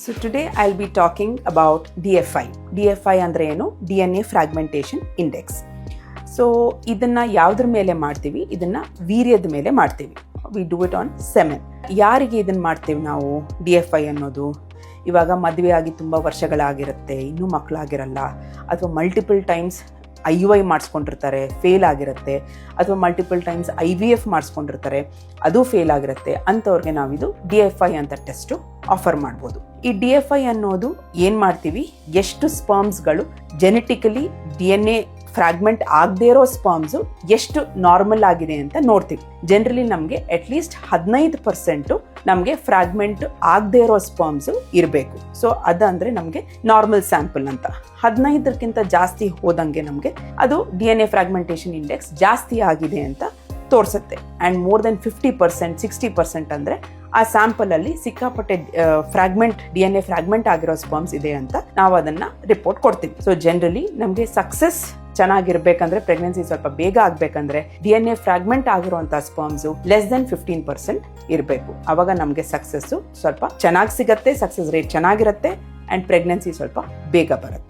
So today I'll be talking about DFI. DFI ಅಂದ್ರೆ ಏನು? DNA Fragmentation Index. So ಇದನ್ನ ಯಾವುದ್ರ ಮೇಲೆ ಮಾಡ್ತೀವಿ? ಇದನ್ನ ವೀರ್ಯದ ಮೇಲೆ ಮಾಡ್ತೀವಿ. We do it on semen. ಯಾರಿಗೆ ಇದನ್ನ ಮಾಡ್ತೀವಿ ನಾವು DFI ಅನ್ನೋದು? ಇವಾಗ ಮದುವೆ ಆಗಿ ತುಂಬ ವರ್ಷಗಳಾಗಿರುತ್ತೆ, ಇನ್ನೂ ಮಕ್ಕಳಾಗಿರಲ್ಲ, ಅಥವಾ ಮಲ್ಟಿಪಲ್ ಟೈಮ್ಸ್ IUI ಮಾಡಿಸ್ಕೊಂಡಿರ್ತಾರೆ, ಫೇಲ್ ಆಗಿರುತ್ತೆ, ಅಥವಾ ಮಲ್ಟಿಪಲ್ ಟೈಮ್ಸ್ IVF ಮಾಡಿಸ್ಕೊಂಡಿರ್ತಾರೆ, ಅದು ಫೇಲ್ ಆಗಿರುತ್ತೆ. ಅಂಥವ್ರಿಗೆ ನಾವಿದು DFI ಅಂತ ಟೆಸ್ಟು ಆಫರ್ ಮಾಡ್ಬೋದು. ಈ DFI ಅನ್ನೋದು ಏನು ಮಾಡ್ತೀವಿ, ಎಷ್ಟು ಸ್ಪರ್ಮ್ಸ್ಗಳು ಜೆನೆಟಿಕಲಿ DNA ಫ್ರಾಗ್ಮೆಂಟ್ ಆಗದೇ ಇರೋ ಸ್ಪರ್ಮ್ಸು ಎಷ್ಟು ನಾರ್ಮಲ್ ಆಗಿದೆ ಅಂತ ನೋಡ್ತೀವಿ. ಜನರಲಿ ನಮಗೆ ಅಟ್ಲೀಸ್ಟ್ 15% ನಮಗೆ ಫ್ರಾಗ್ಮೆಂಟ್ ಆಗದೇ ಇರೋ ಸ್ಪರ್ಮ್ಸು ಇರಬೇಕು. ಸೊ ಅದಂದರೆ ನಮಗೆ ನಾರ್ಮಲ್ ಸ್ಯಾಂಪಲ್ ಅಂತ. 15ಕ್ಕಿಂತ ಜಾಸ್ತಿ ಹೋದಂಗೆ ನಮಗೆ ಅದು DNA ಫ್ರಾಗ್ಮೆಂಟೇಷನ್ ಇಂಡೆಕ್ಸ್ ಜಾಸ್ತಿ ಆಗಿದೆ ಅಂತ ತೋರಿಸುತ್ತೆ. ಆ್ಯಂಡ್ ಮೋರ್ ದೆನ್ 50%, 60% ಅಂದರೆ ಆ ಸ್ಯಾಂಪಲಲ್ಲಿ ಸಿಕ್ಕಾಪಟ್ಟೆ DNA ಫ್ರಾಗ್ಮೆಂಟ್ ಆಗಿರೋ ಸ್ಪರ್ಮ್ಸ್ ಇದೆ ಅಂತ ನಾವು ಅದನ್ನು ರಿಪೋರ್ಟ್ ಕೊಡ್ತೀವಿ. ಸೊ ಜನರಲಿ ನಮಗೆ ಸಕ್ಸಸ್ ಚೆನ್ನಾಗಿರ್ಬೇಕಂದ್ರೆ, ಪ್ರೆಗ್ನೆನ್ಸಿ ಸ್ವಲ್ಪ ಬೇಗ ಆಗಬೇಕಂದ್ರೆ DNA ಫ್ರಾಗ್ಮೆಂಟ್ ಆಗಿರುವಂಥ ಸ್ಪರ್ಮ್ಸು ಲೆಸ್ ದೆನ್ 15% ಇರಬೇಕು. ಆವಾಗ ನಮಗೆ ಸಕ್ಸಸ್ಸು ಸ್ವಲ್ಪ ಚೆನ್ನಾಗಿ ಸಿಗತ್ತೆ, ಸಕ್ಸಸ್ ರೇಟ್ ಚೆನ್ನಾಗಿರುತ್ತೆ, ಆ್ಯಂಡ್ ಪ್ರೆಗ್ನೆನ್ಸಿ ಸ್ವಲ್ಪ ಬೇಗ ಬರುತ್ತೆ.